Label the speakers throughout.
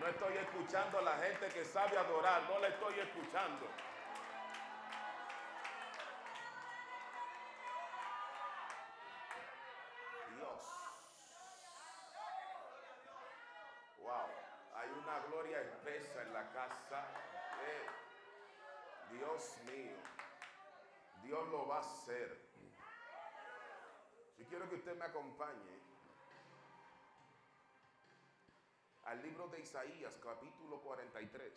Speaker 1: No estoy escuchando a la gente que sabe adorar, no la estoy escuchando. Dios. Wow, hay una gloria espesa en la casa. Dios mío, Dios lo va a hacer. Yo quiero que usted me acompañe al libro de Isaías, capítulo 43.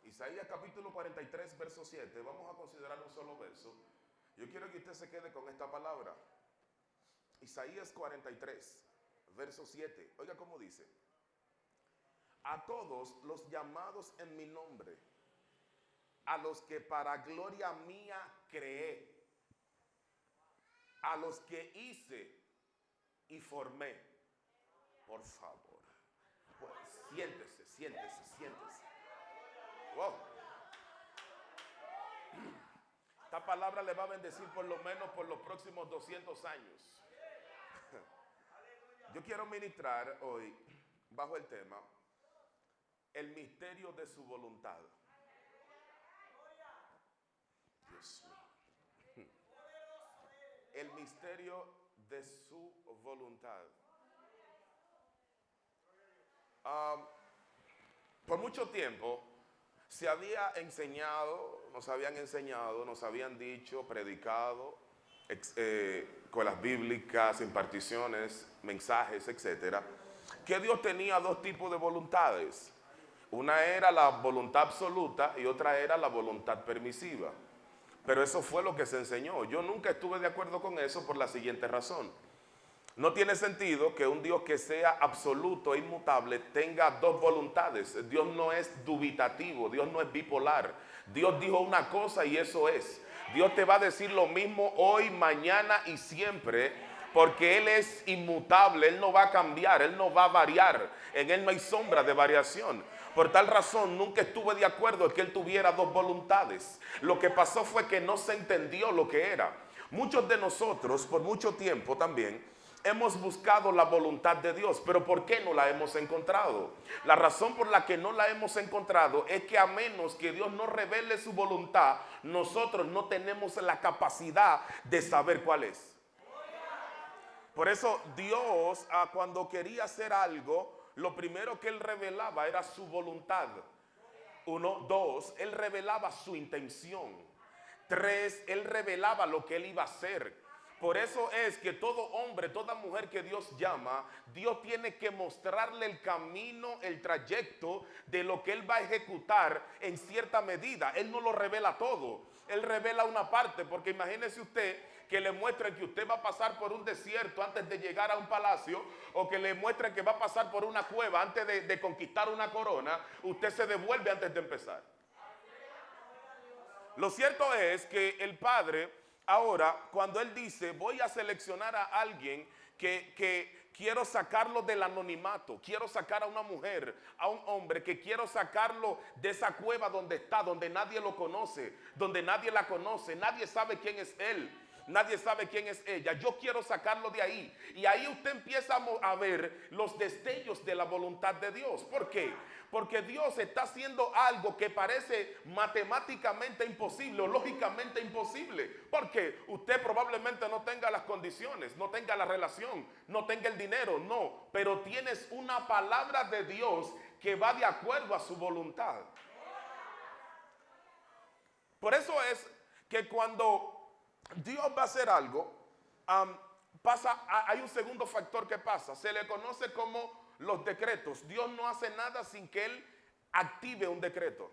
Speaker 1: Isaías capítulo 43, verso 7. Vamos a considerar un solo verso. Yo quiero que usted se quede con esta palabra. Isaías 43, verso 7. Oiga cómo dice. A todos los llamados en mi nombre, a los que para gloria mía creé, a los que hice y formé. Por favor, pues, siéntese. Wow. Esta palabra le va a bendecir por lo menos por los próximos 200 años. Yo quiero ministrar hoy bajo el tema el misterio de su voluntad. Dios mío. El misterio de su voluntad. Por mucho tiempo se había enseñado, nos habían dicho, predicado, escuelas bíblicas, imparticiones, mensajes, etcétera, que Dios tenía dos tipos de voluntades. Una era la voluntad absoluta y otra era la voluntad permisiva. Pero eso fue lo que se enseñó. Yo nunca estuve de acuerdo con eso por la siguiente razón. No tiene sentido que un Dios que sea absoluto e inmutable tenga dos voluntades. Dios no es dubitativo, Dios no es bipolar. Dios dijo una cosa y eso es. Dios te va a decir lo mismo hoy, mañana y siempre, porque Él es inmutable, Él no va a cambiar, Él no va a variar. En Él no hay sombra de variación. Por tal razón, nunca estuve de acuerdo en que Él tuviera dos voluntades. Lo que pasó fue que no se entendió lo que era. Muchos de nosotros, por mucho tiempo también, hemos buscado la voluntad de Dios, pero ¿por qué no la hemos encontrado? La razón por la que no la hemos encontrado es que a menos que Dios nos revele su voluntad, nosotros no tenemos la capacidad de saber cuál es. Por eso Dios, cuando quería hacer algo, lo primero que Él revelaba era su voluntad. 1, 2, Él revelaba su intención. 3, Él revelaba lo que Él iba a hacer. Por eso es que todo hombre, toda mujer que Dios llama, Dios tiene que mostrarle el camino, el trayecto de lo que Él va a ejecutar en cierta medida. Él no lo revela todo, Él revela una parte, porque imagínese usted que le muestren que usted va a pasar por un desierto antes de llegar a un palacio, o que le muestren que va a pasar por una cueva antes de conquistar una corona. Usted se devuelve antes de empezar. Lo cierto es que el Padre, ahora, cuando Él dice, voy a seleccionar a alguien que quiero sacarlo del anonimato, quiero sacar a una mujer, a un hombre, que quiero sacarlo de esa cueva donde está, donde nadie lo conoce, donde nadie la conoce, nadie sabe quién es él, nadie sabe quién es ella. Yo quiero sacarlo de ahí. Y ahí usted empieza a ver los destellos de la voluntad de Dios. ¿Por qué? Porque Dios está haciendo algo que parece matemáticamente imposible o lógicamente imposible. Porque usted probablemente no tenga las condiciones, no tenga la relación, no tenga el dinero, no. Pero tienes una palabra de Dios que va de acuerdo a su voluntad. Por eso es que cuando Dios va a hacer algo, hay un segundo factor que pasa. Se le conoce como los decretos. Dios no hace nada sin que Él active un decreto.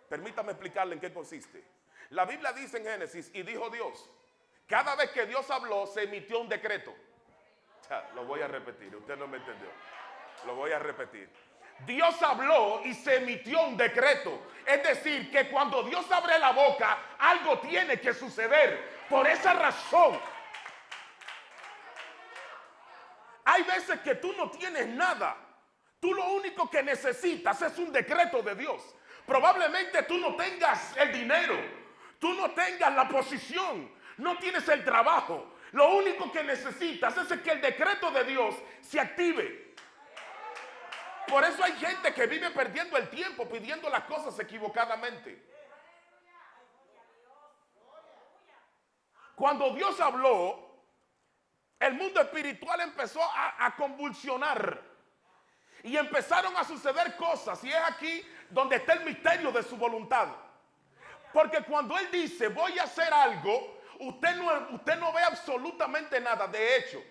Speaker 1: Permítame explicarle en qué consiste. La Biblia dice en Génesis, y dijo Dios. Cada vez que Dios habló, se emitió un decreto. Lo voy a repetir, usted no me entendió. Lo voy a repetir. Dios habló y se emitió un decreto. Es decir, que cuando Dios abre la boca, algo tiene que suceder. Por esa razón, hay veces que tú no tienes nada. Tú lo único que necesitas es un decreto de Dios.
Speaker 2: Probablemente tú no tengas el dinero, tú no tengas la posición, no tienes el trabajo. Lo único que necesitas es que el decreto de Dios se active. Por eso hay gente que vive perdiendo el tiempo pidiendo las cosas equivocadamente. Cuando Dios habló, el mundo espiritual empezó a convulsionar y empezaron a suceder cosas, y es aquí donde está el misterio de su voluntad. Porque cuando Él dice voy a hacer algo, usted no ve absolutamente nada. De hecho,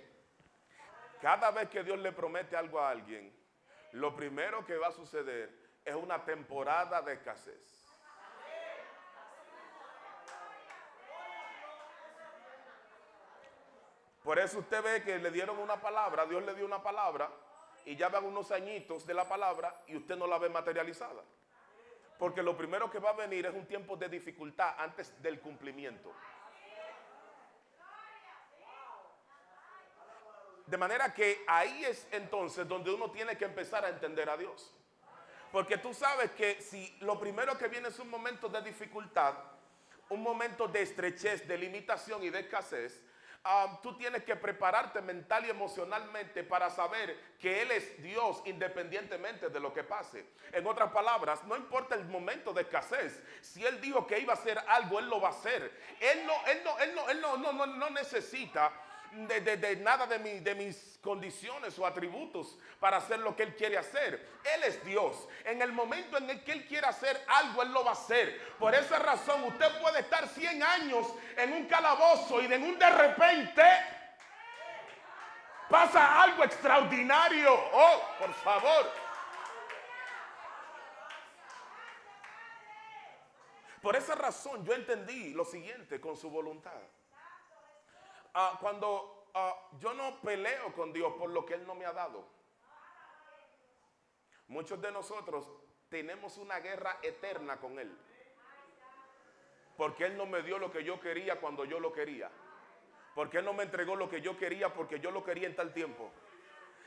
Speaker 2: cada vez que Dios le promete algo a alguien, lo primero que va a suceder es una temporada de escasez. Por eso usted ve que le dieron una palabra, Dios le dio una palabra, y ya van unos añitos de la palabra y usted no la ve materializada. Porque lo primero que va a venir es un tiempo de dificultad antes del cumplimiento. De manera que ahí es entonces donde uno tiene que empezar a entender a Dios. Porque tú sabes que si lo primero que viene es un momento de dificultad, un momento de estrechez, de limitación y de escasez, tú tienes que prepararte mental y emocionalmente para saber que Él es Dios independientemente de lo que pase. En otras palabras, no importa el momento de escasez, si Él dijo que iba a hacer algo, Él lo va a hacer. Él no necesita de nada de mis condiciones o atributos para hacer lo que Él quiere hacer. Él es Dios. En el momento en el que Él quiere hacer algo, Él lo va a hacer. Por esa razón usted puede estar 100 años en un calabozo y de repente pasa algo extraordinario. Oh, por favor. Por esa razón yo entendí lo siguiente con su voluntad. Cuando yo no peleo con Dios por lo que Él no me ha dado. Muchos de nosotros tenemos una guerra eterna con Él. Porque Él no me dio lo que yo quería cuando yo lo quería. Porque Él no me entregó lo que yo quería porque yo lo quería en tal tiempo.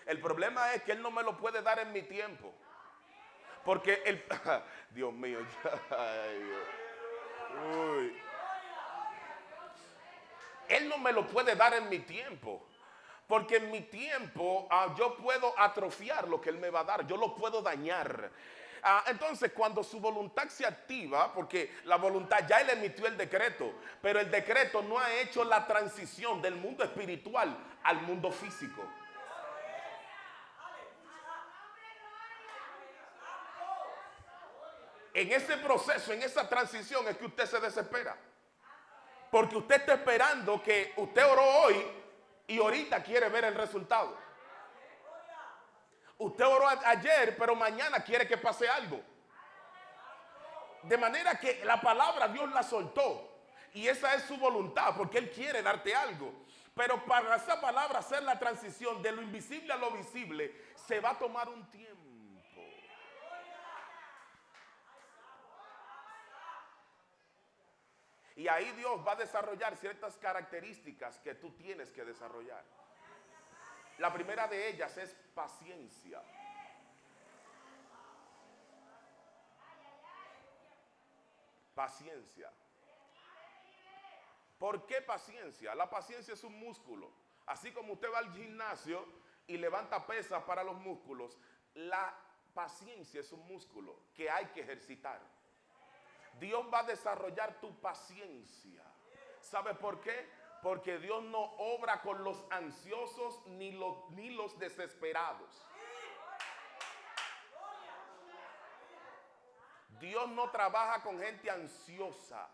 Speaker 2: El problema es que Él no me lo puede dar en mi tiempo. Porque Él... Dios mío. Ay, Dios. Uy. Él no me lo puede dar en mi tiempo. Porque en mi tiempo yo puedo atrofiar lo que Él me va a dar. Yo lo puedo dañar. Entonces cuando su voluntad se activa, porque la voluntad ya Él emitió el decreto, pero el decreto no ha hecho la transición del mundo espiritual al mundo físico. En ese proceso, en esa transición es que usted se desespera. Porque usted está esperando que usted oró hoy y ahorita quiere ver el resultado. Usted oró ayer, pero mañana quiere que pase algo. De manera que la palabra Dios la soltó. Y esa es su voluntad, porque Él quiere darte algo. Pero para esa palabra hacer la transición de lo invisible a lo visible, se va a tomar un tiempo. Y ahí Dios va a desarrollar ciertas características que tú tienes que desarrollar. La primera de ellas es paciencia. Paciencia. ¿Por qué paciencia? La paciencia es un músculo. Así como usted va al gimnasio y levanta pesas para los músculos, la paciencia es un músculo que hay que ejercitar. Dios va a desarrollar tu paciencia. ¿Sabe por qué? Porque Dios no obra con los ansiosos ni los desesperados. Dios no trabaja con gente ansiosa,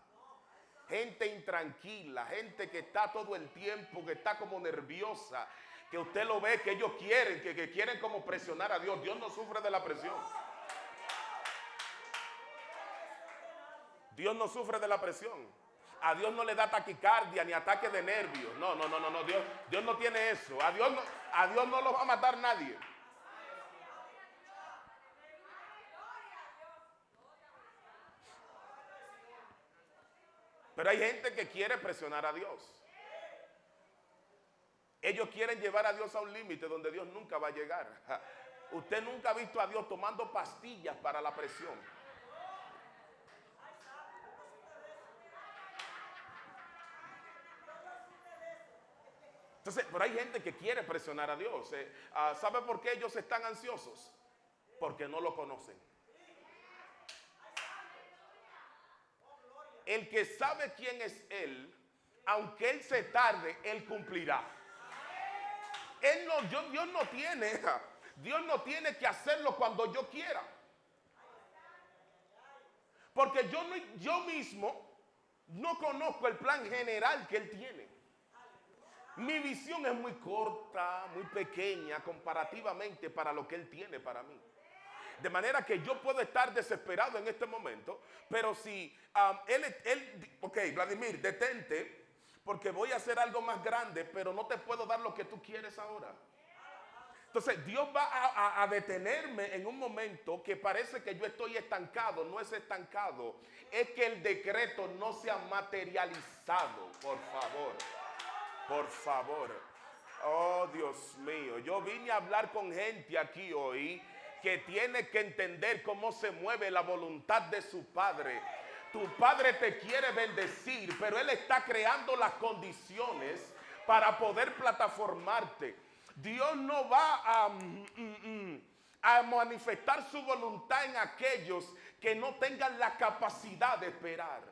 Speaker 2: gente intranquila, gente que está todo el tiempo, que está como nerviosa, que usted lo ve que ellos quieren, que quieren como presionar a Dios. Dios no sufre de la presión. Dios no sufre de la presión. A Dios no le da taquicardia ni ataque de nervios. No. Dios no tiene eso. A Dios no lo va a matar nadie. Pero hay gente que quiere presionar a Dios. Ellos quieren llevar a Dios a un límite donde Dios nunca va a llegar. Usted nunca ha visto a Dios tomando pastillas para la presión. Entonces, pero hay gente que quiere presionar a Dios. ¿Sabe por qué ellos están ansiosos? Porque no lo conocen. El que sabe quién es Él, aunque Él se tarde, Él cumplirá. Dios no tiene que hacerlo cuando yo quiera. Porque yo mismo no conozco el plan general que Él tiene. Mi visión es muy corta, muy pequeña comparativamente para lo que Él tiene para mí. De manera que yo puedo estar desesperado en este momento, pero si ok, Vladimir, detente, porque voy a hacer algo más grande, pero no te puedo dar lo que tú quieres ahora. Entonces Dios va a detenerme en un momento que parece que yo estoy estancado. No es estancado, es que el decreto no se ha materializado. Por favor, por favor. Oh, Dios mío, yo vine a hablar con gente aquí hoy que tiene que entender cómo se mueve la voluntad de su Padre. Tu Padre te quiere bendecir, pero Él está creando las condiciones para poder plataformarte. Dios no va a manifestar su voluntad en aquellos que no tengan la capacidad de esperar.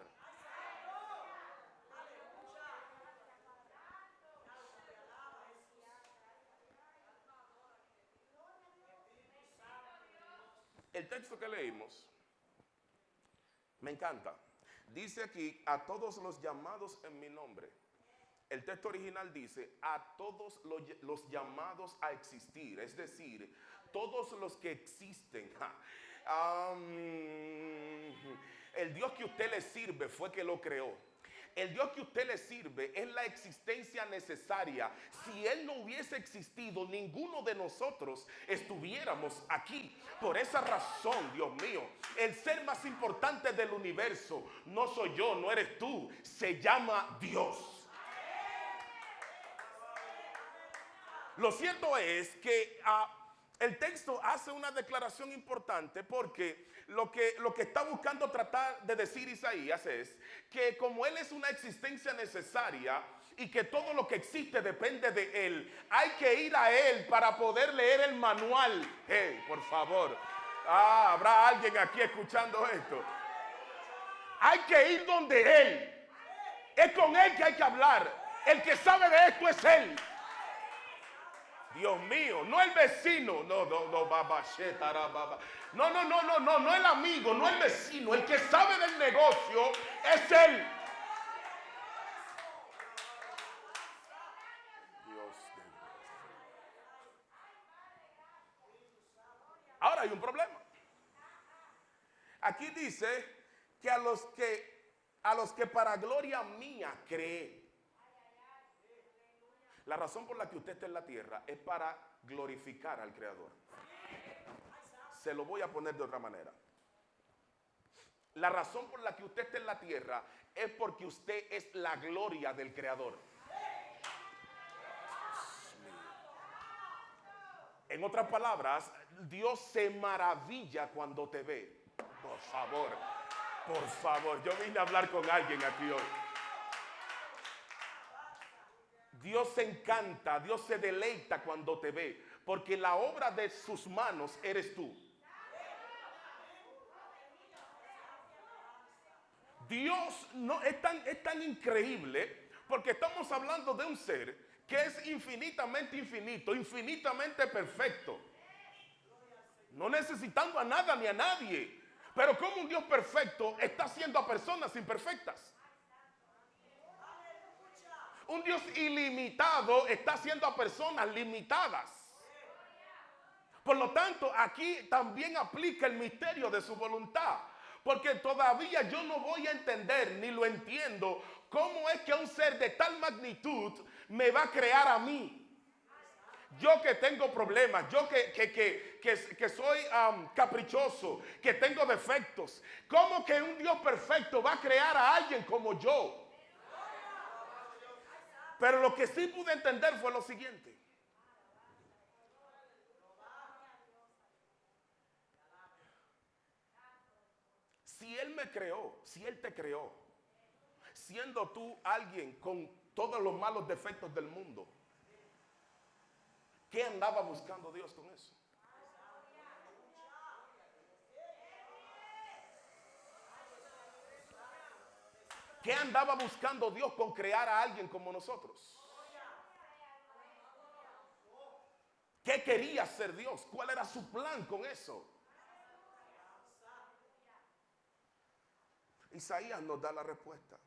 Speaker 2: El texto que leímos me encanta. Dice aquí, a todos los llamados en mi nombre. El texto original dice, a todos los llamados a existir. Es decir, todos los que existen. El Dios que usted le sirve fue que lo creó. El Dios que usted le sirve es la existencia necesaria. Si Él no hubiese existido, ninguno de nosotros estuviéramos aquí. Por esa razón, Dios mío, el ser más importante del universo no soy yo, no eres tú. Se llama Dios. Lo cierto es que el texto hace una declaración importante, porque lo que está buscando tratar de decir Isaías es que como Él es una existencia necesaria y que todo lo que existe depende de Él, hay que ir a Él para poder leer el manual. Hey, por favor. ¿Habrá alguien aquí escuchando esto? Hay que ir donde Él. Es con Él que hay que hablar. El que sabe de esto es Él. Dios mío, no el vecino, no el amigo, no el vecino, el que sabe del negocio es Él. Dios de Dios. Ahora hay un problema. Aquí dice que a los que para gloria mía cree. La razón por la que usted está en la tierra es para glorificar al Creador. Se lo voy a poner de otra manera. La razón por la que usted está en la tierra es porque usted es la gloria del Creador. En otras palabras, Dios se maravilla cuando te ve. Por favor, yo vine a hablar con alguien aquí hoy. Dios se encanta, Dios se deleita cuando te ve, porque la obra de sus manos eres tú. Dios no es tan increíble, porque estamos hablando de un ser que es infinitamente infinito, infinitamente perfecto, no necesitando a nada ni a nadie. Pero como un Dios perfecto está haciendo a personas imperfectas. Un Dios ilimitado está haciendo a personas limitadas. Por lo tanto, aquí también aplica el misterio de su voluntad. Porque todavía yo no voy a entender, ni lo entiendo, cómo es que un ser de tal magnitud me va a crear a mí. Yo que tengo problemas, yo que soy caprichoso, que tengo defectos. ¿Cómo que un Dios perfecto va a crear a alguien como yo? Pero lo que sí pude entender fue lo siguiente. Si Él me creó, si Él te creó, siendo tú alguien con todos los malos defectos del mundo, ¿Qué andaba buscando Dios con eso? ¿Qué andaba buscando Dios con crear a alguien como nosotros? ¿Qué quería hacer Dios? ¿Cuál era su plan con eso? Isaías nos da la respuesta.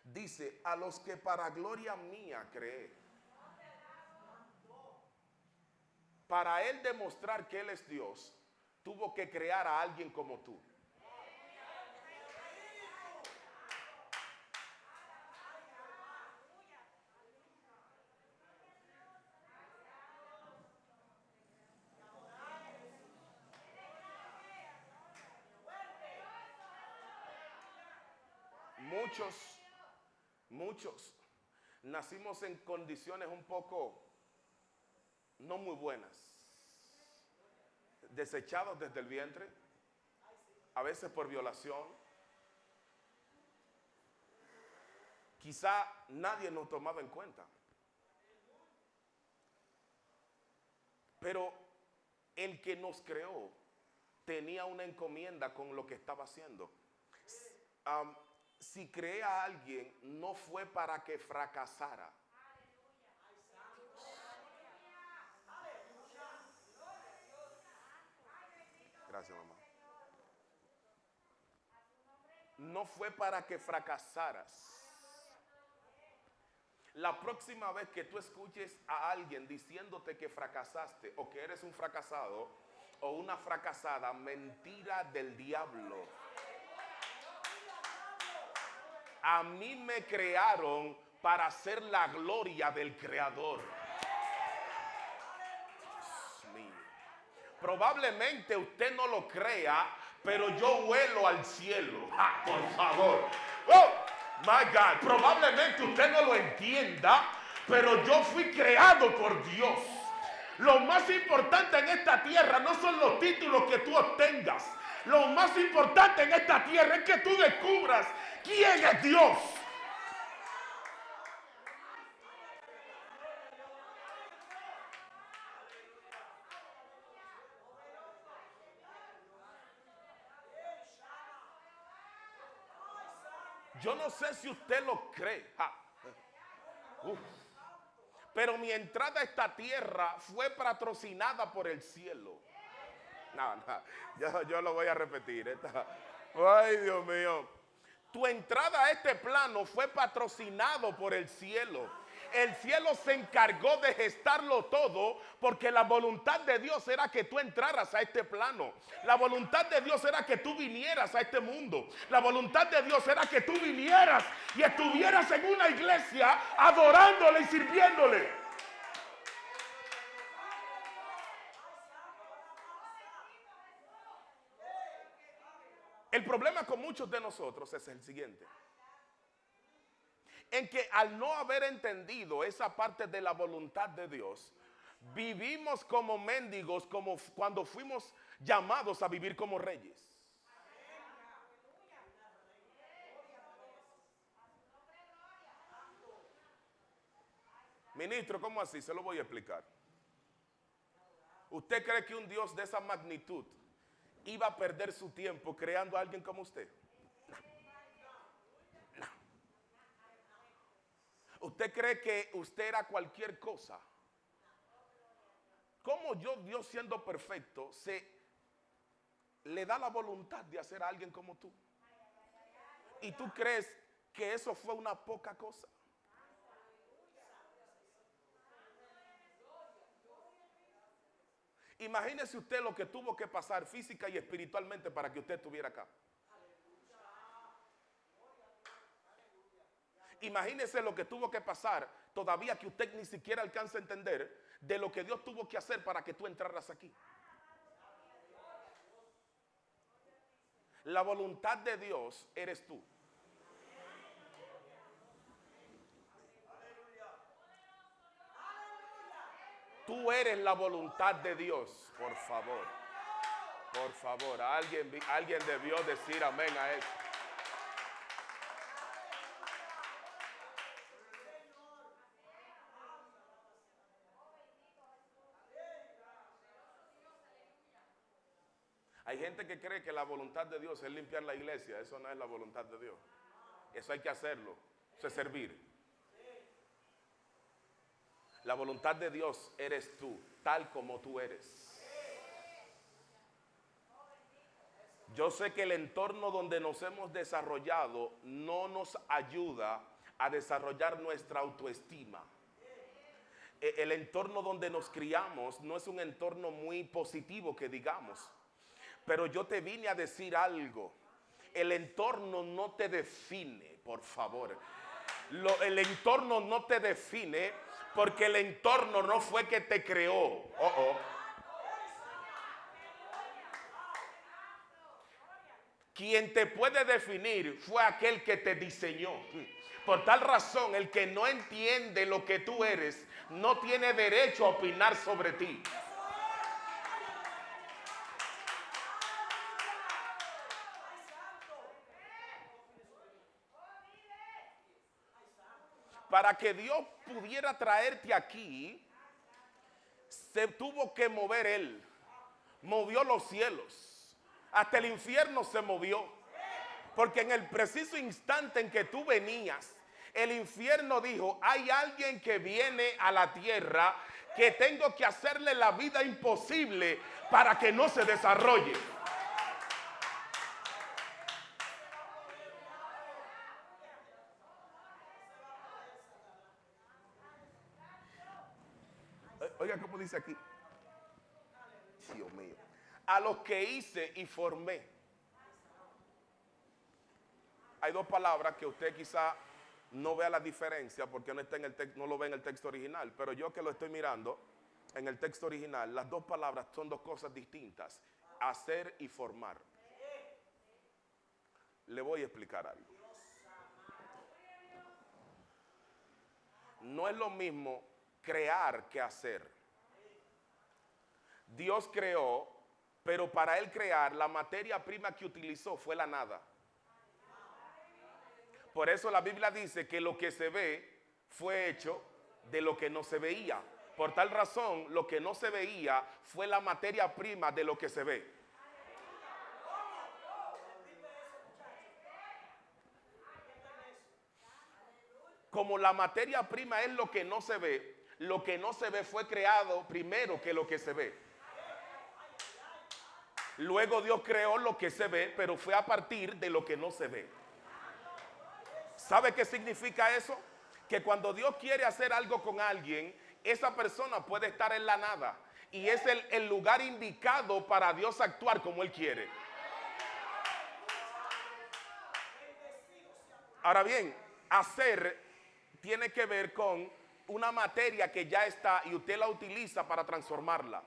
Speaker 2: Dice, a los que para gloria mía creé. Para él demostrar que él es Dios, tuvo que crear a alguien como tú. Muchos nacimos en condiciones un poco no muy buenas, desechados desde el vientre, a veces por violación. Quizá nadie nos tomaba en cuenta, pero el que nos creó tenía una encomienda con lo que estaba haciendo. Si creé a alguien, no fue para que fracasara. Gracias, mamá. No fue para que fracasaras. La próxima vez que tú escuches a alguien diciéndote que fracasaste o que eres un fracasado o una fracasada, mentira del diablo. A mí me crearon para hacer la gloria del Creador. Dios mío. Probablemente usted no lo crea, pero yo vuelo al cielo. ¡Ah, por favor! ¡Oh, my God! Probablemente usted no lo entienda, pero yo fui creado por Dios. Lo más importante en esta tierra no son los títulos que tú obtengas. Lo más importante en esta tierra es que tú descubras quién es Dios. Yo no sé si usted lo cree. Pero mi entrada a esta tierra fue patrocinada por el cielo. Yo lo voy a repetir. Ay, Dios mío. Tu entrada a este plano fue patrocinado por el cielo. El cielo se encargó de gestarlo todo porque la voluntad de Dios era que tú entraras a este plano. La voluntad de Dios era que tú vinieras a este mundo. La voluntad de Dios era que tú vinieras y estuvieras en una iglesia adorándole y sirviéndole. El problema con muchos de nosotros es el siguiente. En que al no haber entendido esa parte de la voluntad de Dios, vivimos como mendigos, como cuando fuimos llamados a vivir como reyes. Ministro, ¿cómo así? Se lo voy a explicar. ¿Usted cree que un Dios de esa magnitud iba a perder su tiempo creando a alguien como usted? No. ¿Usted cree que usted era cualquier cosa? ¿Cómo Dios siendo perfecto, le da la voluntad de hacer a alguien como tú? ¿Y tú crees que eso fue una poca cosa? Imagínese usted lo que tuvo que pasar física y espiritualmente para que usted estuviera acá. Imagínese lo que tuvo que pasar, todavía que usted ni siquiera alcanza a entender, de lo que Dios tuvo que hacer para que tú entraras aquí. La voluntad de Dios eres tú. Tú eres la voluntad de Dios, por favor. Por favor, alguien debió decir amén a eso. Hay gente que cree que la voluntad de Dios es limpiar la iglesia. Eso no es la voluntad de Dios. Eso hay que hacerlo. Eso es servir. La voluntad de Dios eres tú, tal como tú eres. Yo sé que el entorno donde nos hemos desarrollado no nos ayuda a desarrollar nuestra autoestima. El entorno donde nos criamos no es un entorno muy positivo que digamos. Pero yo te vine a decir algo. El entorno no te define, por favor. El entorno no te define porque el entorno no fue que te creó. Quien te puede definir fue aquel que te diseñó. Por tal razón, el que no entiende lo que tú eres no tiene derecho a opinar sobre ti. Para que Dios pudiera traerte aquí, se tuvo que mover Él. Movió los cielos. Hasta el infierno se movió. Porque en el preciso instante en que tú venías, el infierno dijo, hay alguien que viene a la tierra que tengo que hacerle la vida imposible para que no se desarrolle. Oiga cómo dice aquí. Dios mío. A los que hice y formé. Hay dos palabras que usted quizá no vea la diferencia porque no está en el no lo ve en el texto original. Pero yo que lo estoy mirando en el texto original, las dos palabras son dos cosas distintas. Hacer y formar. Le voy a explicar algo. No es lo mismo crear que hacer. Dios creó, pero para Él crear, la materia prima que utilizó fue la nada. Por eso la Biblia dice que lo que se ve fue hecho de lo que no se veía. Por tal razón, lo que no se veía fue la materia prima de lo que se ve. Como la materia prima es lo que no se ve fue creado primero que lo que se ve. Luego Dios creó lo que se ve, pero fue a partir de lo que no se ve. ¿Sabe qué significa eso? Que cuando Dios quiere hacer algo con alguien, esa persona puede estar en la nada. Y es el lugar indicado para Dios actuar como Él quiere. Ahora bien, hacer tiene que ver con una materia que ya está y usted la utiliza para transformarla.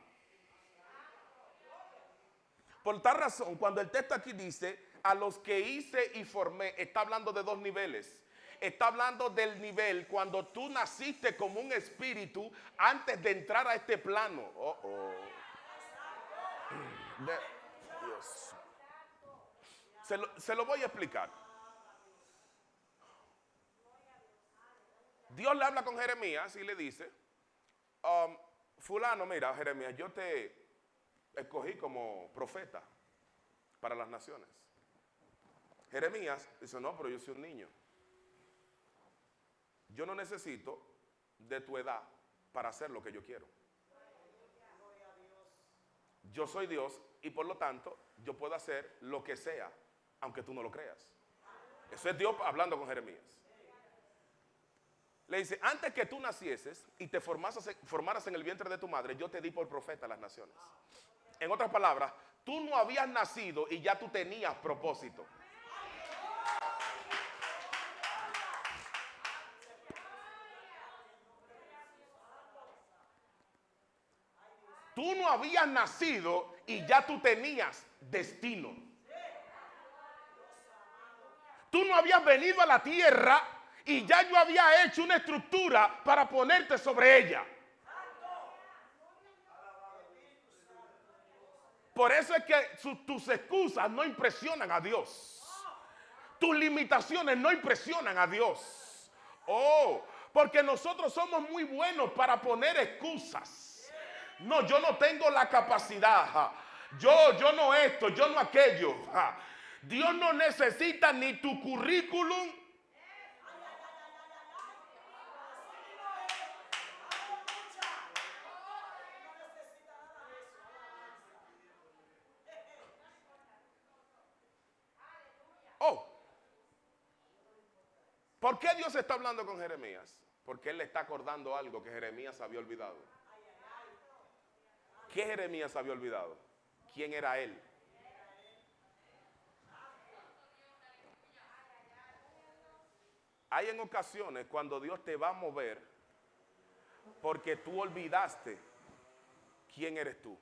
Speaker 2: Por tal razón, cuando el texto aquí dice, a los que hice y formé, está hablando de dos niveles. Está hablando del nivel cuando tú naciste como un espíritu antes de entrar a este plano. Dios. Se lo voy a explicar. Dios le habla con Jeremías y le dice, fulano, mira, Jeremías, yo te escogí como profeta para las naciones. Jeremías dice, no, pero yo soy un niño. Yo no necesito de tu edad para hacer lo que yo quiero. Yo soy Dios y por lo tanto yo puedo hacer lo que sea, aunque tú no lo creas. Eso es Dios hablando con Jeremías. Le dice, antes que tú nacieses y te formaras en el vientre de tu madre, yo te di por profeta a las naciones. En otras palabras, tú no habías nacido y ya tú tenías propósito. Tú no habías nacido y ya tú tenías destino. Tú no habías venido a la tierra y ya yo había hecho una estructura para ponerte sobre ella. Por eso es que tus excusas no impresionan a Dios. Tus limitaciones no impresionan a Dios. Porque nosotros somos muy buenos para poner excusas. No, yo no tengo la capacidad. Yo no esto, yo no aquello. Ja. Dios no necesita ni tu currículum. Oh, ¿por qué Dios está hablando con Jeremías? Porque Él le está acordando algo que Jeremías había olvidado. ¿Qué Jeremías había olvidado? ¿Quién era él? Hay en ocasiones cuando Dios te va a mover porque tú olvidaste quién eres tú.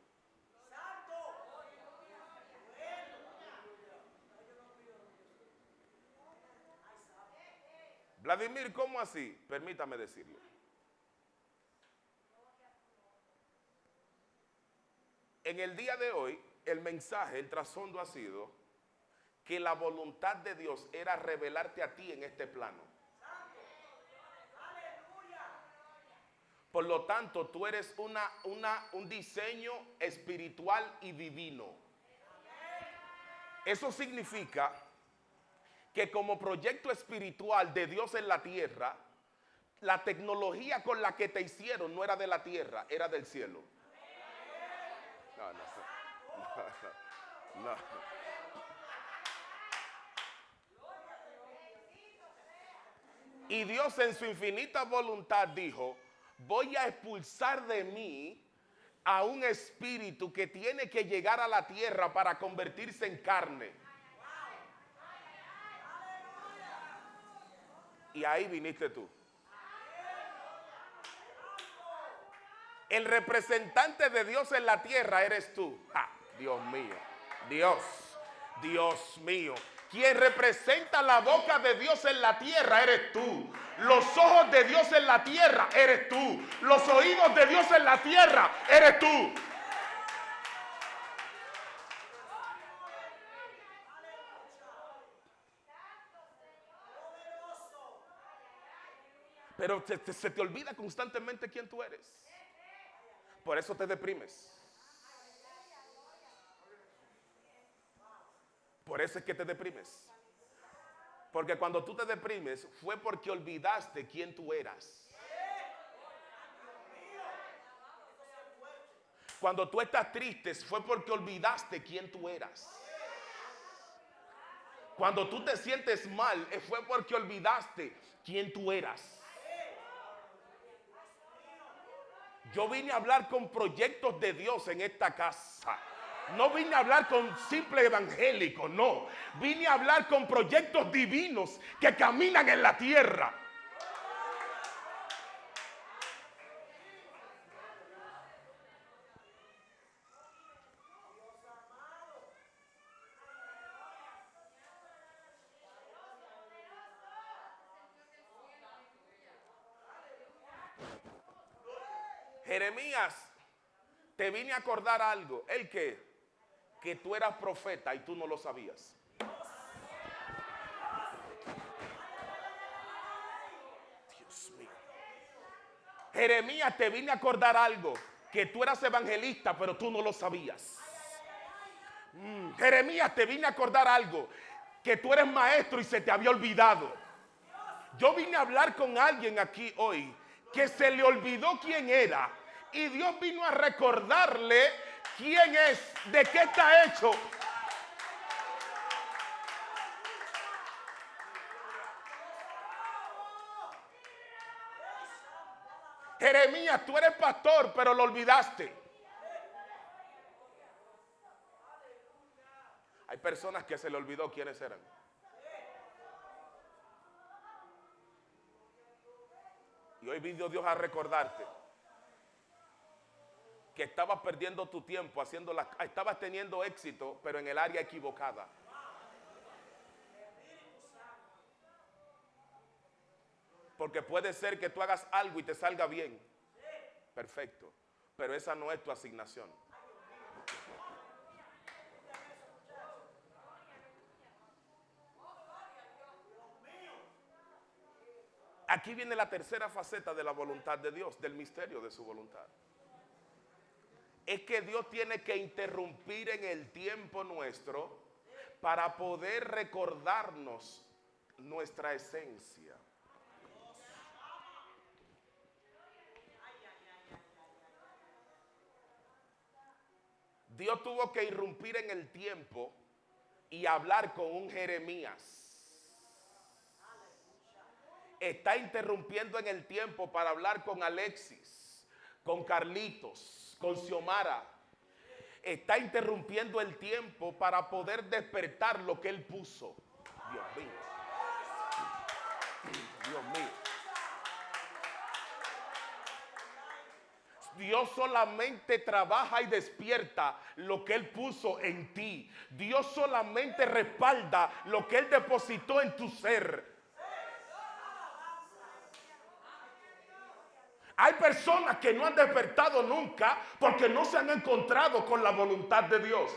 Speaker 2: Vladimir, ¿cómo así? Permítame decirle. En el día de hoy, el mensaje, el trasfondo ha sido que la voluntad de Dios era revelarte a ti en este plano. Por lo tanto, tú eres un diseño espiritual y divino. Eso significa que como proyecto espiritual de Dios en la tierra, la tecnología con la que te hicieron no era de la tierra, era del cielo. No. Y Dios en su infinita voluntad dijo, voy a expulsar de mí a un espíritu que tiene que llegar a la tierra para convertirse en carne. Y ahí viniste tú. El representante de Dios en la tierra eres tú. Ah, Dios mío, Dios mío. Quien representa la boca de Dios en la tierra eres tú. Los ojos de Dios en la tierra eres tú. Los oídos de Dios en la tierra eres tú. Pero se te olvida constantemente quién tú eres. Por eso te deprimes. Por eso es que te deprimes. Porque cuando tú te deprimes fue porque olvidaste quién tú eras. Cuando tú estás triste fue porque olvidaste quién tú eras. Cuando tú te sientes mal fue porque olvidaste quién tú eras. Yo vine a hablar con proyectos de Dios en esta casa. No vine a hablar con simple evangélicos, no. Vine a hablar con proyectos divinos que caminan en la tierra. Jeremías, te vine a acordar algo. ¿El qué? Que tú eras profeta y tú no lo sabías. Dios mío. Jeremías, te vine a acordar algo. Que tú eras evangelista, pero tú no lo sabías. Jeremías, te vine a acordar algo. Que tú eres maestro y se te había olvidado. Yo vine a hablar con alguien aquí hoy que se le olvidó quién era. Y Dios vino a recordarle quién es, de qué está hecho. Jeremías, tú eres pastor, pero lo olvidaste. Hay personas que se le olvidó quiénes eran. Y hoy vino Dios a recordarte que estabas perdiendo tu tiempo haciendo estabas teniendo éxito, pero en el área equivocada. Porque puede ser que tú hagas algo y te salga bien. Perfecto. Pero esa no es tu asignación. Aquí viene la tercera faceta de la voluntad de Dios, del misterio de su voluntad. es que Dios tiene que interrumpir en el tiempo nuestro para poder recordarnos nuestra esencia. Dios tuvo que irrumpir en el tiempo y hablar con un Jeremías. Está interrumpiendo en el tiempo para hablar con Alexis, con Carlitos, con Xiomara. Está interrumpiendo el tiempo para poder despertar lo que Él puso. Dios mío. Dios mío. Dios solamente trabaja y despierta lo que Él puso en ti. Dios solamente respalda lo que Él depositó en tu ser. Hay personas que no han despertado nunca porque no se han encontrado con la voluntad de Dios.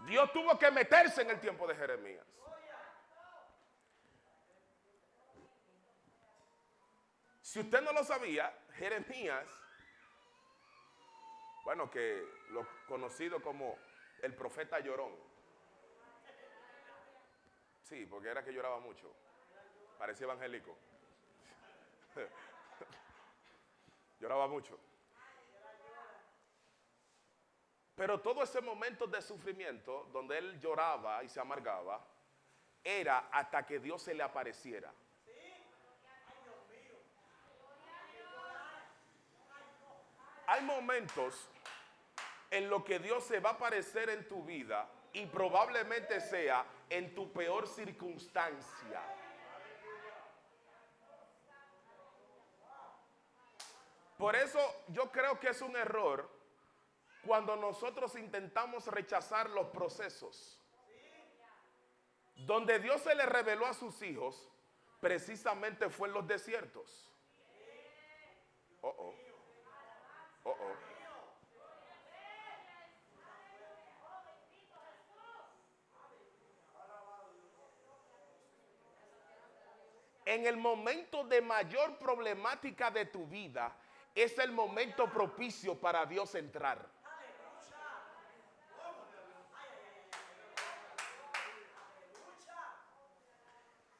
Speaker 2: Dios tuvo que meterse en el tiempo de Jeremías. Si usted no lo sabía, Jeremías, bueno, que lo conocido como el profeta llorón. Sí, porque era que lloraba mucho. Parecía evangélico. Lloraba mucho. Pero todo ese momento de sufrimiento, donde él lloraba y se amargaba, era hasta que Dios se le apareciera. Hay momentos en los que Dios se va a aparecer en tu vida y probablemente sea en tu peor circunstancia. Por eso yo creo que es un error cuando nosotros intentamos rechazar los procesos. Donde Dios se le reveló a sus hijos, precisamente fue en los desiertos. Oh, oh. Oh, oh. En el momento de mayor problemática de tu vida, es el momento propicio para Dios entrar.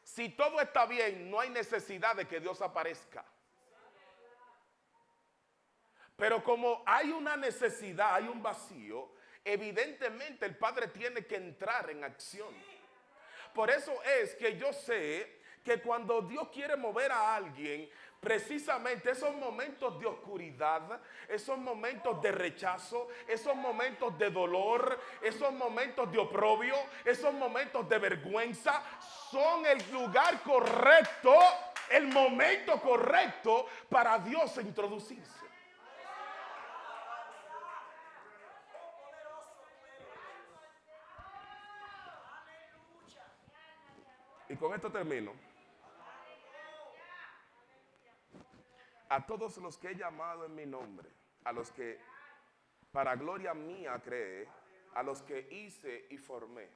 Speaker 2: Si todo está bien, no hay necesidad de que Dios aparezca. Pero como hay una necesidad, hay un vacío, evidentemente el Padre tiene que entrar en acción. Por eso es que yo sé que cuando Dios quiere mover a alguien, precisamente esos momentos de oscuridad, esos momentos de rechazo, esos momentos de dolor, esos momentos de oprobio, esos momentos de vergüenza, son el lugar correcto, el momento correcto para Dios introducirse. Y con esto termino. A todos los que he llamado en mi nombre, a los que para gloria mía creé, a los que hice y formé.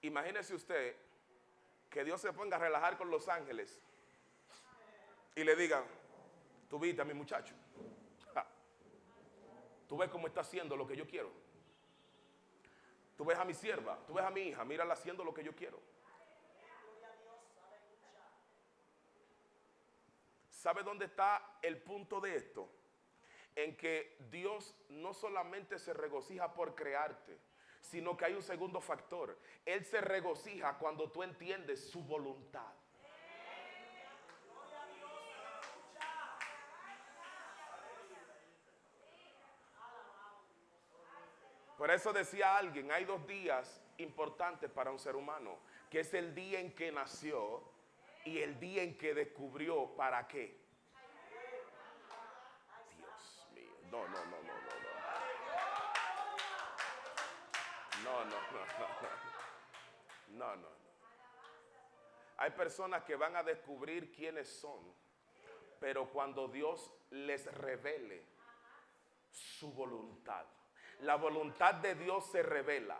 Speaker 2: Imagínese usted que Dios se ponga a relajar con los ángeles y le diga: tú viste a mi muchacho, tú ves cómo está haciendo lo que yo quiero, tú ves a mi sierva, tú ves a mi hija, mírala haciendo lo que yo quiero. ¿Sabe dónde está el punto de esto? En que Dios no solamente se regocija por crearte, sino que hay un segundo factor. Él se regocija cuando tú entiendes su voluntad. Por eso decía alguien, hay dos días importantes para un ser humano, que es el día en que nació y el día en que descubrió para qué. Dios mío, no. No. Hay personas que van a descubrir quiénes son, pero cuando Dios les revele su voluntad. La voluntad de Dios se revela.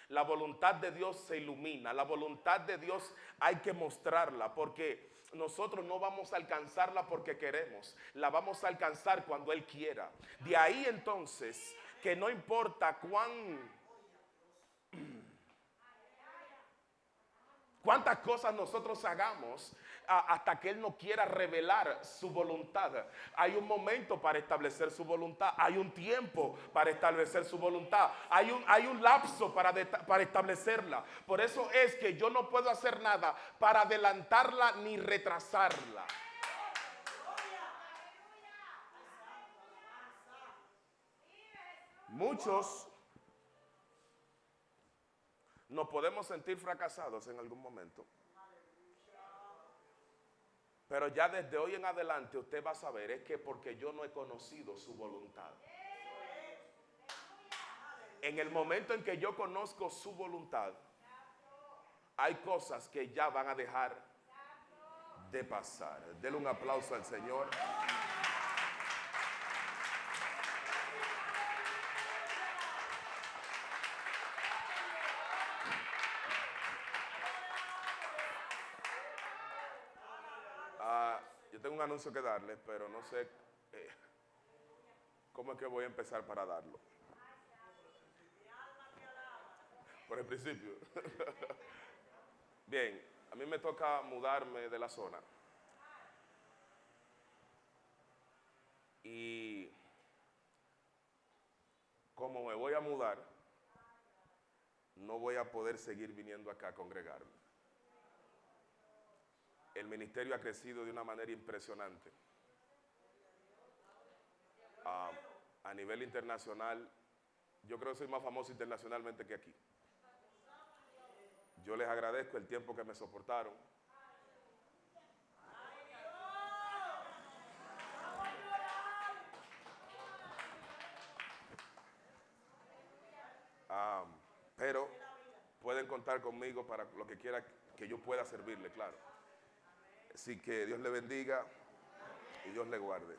Speaker 2: La voluntad de Dios se ilumina. La voluntad de Dios hay que mostrarla, porque nosotros no vamos a alcanzarla porque queremos. La vamos a alcanzar cuando Él quiera. De ahí entonces que no importa cuántas cosas nosotros hagamos, hasta que Él no quiera revelar su voluntad. Hay un momento para establecer su voluntad, hay un tiempo para establecer su voluntad, hay un lapso para establecerla. Por eso es que yo no puedo hacer nada para adelantarla ni retrasarla. Muchos nos podemos sentir fracasados en algún momento, pero ya desde hoy en adelante usted va a saber, es que porque yo no he conocido su voluntad. En el momento en que yo conozco su voluntad, hay cosas que ya van a dejar de pasar. Denle un aplauso al Señor. Yo tengo un anuncio que darles, pero no sé cómo es que voy a empezar para darlo. Por el principio. Bien, a mí me toca mudarme de la zona. Y como me voy a mudar, no voy a poder seguir viniendo acá a congregarme. El ministerio ha crecido de una manera impresionante. A nivel internacional, yo creo que soy más famoso internacionalmente que aquí. Yo les agradezco el tiempo que me soportaron. Pero pueden contar conmigo para lo que quiera que yo pueda servirle, claro. Así que Dios le bendiga y Dios le guarde.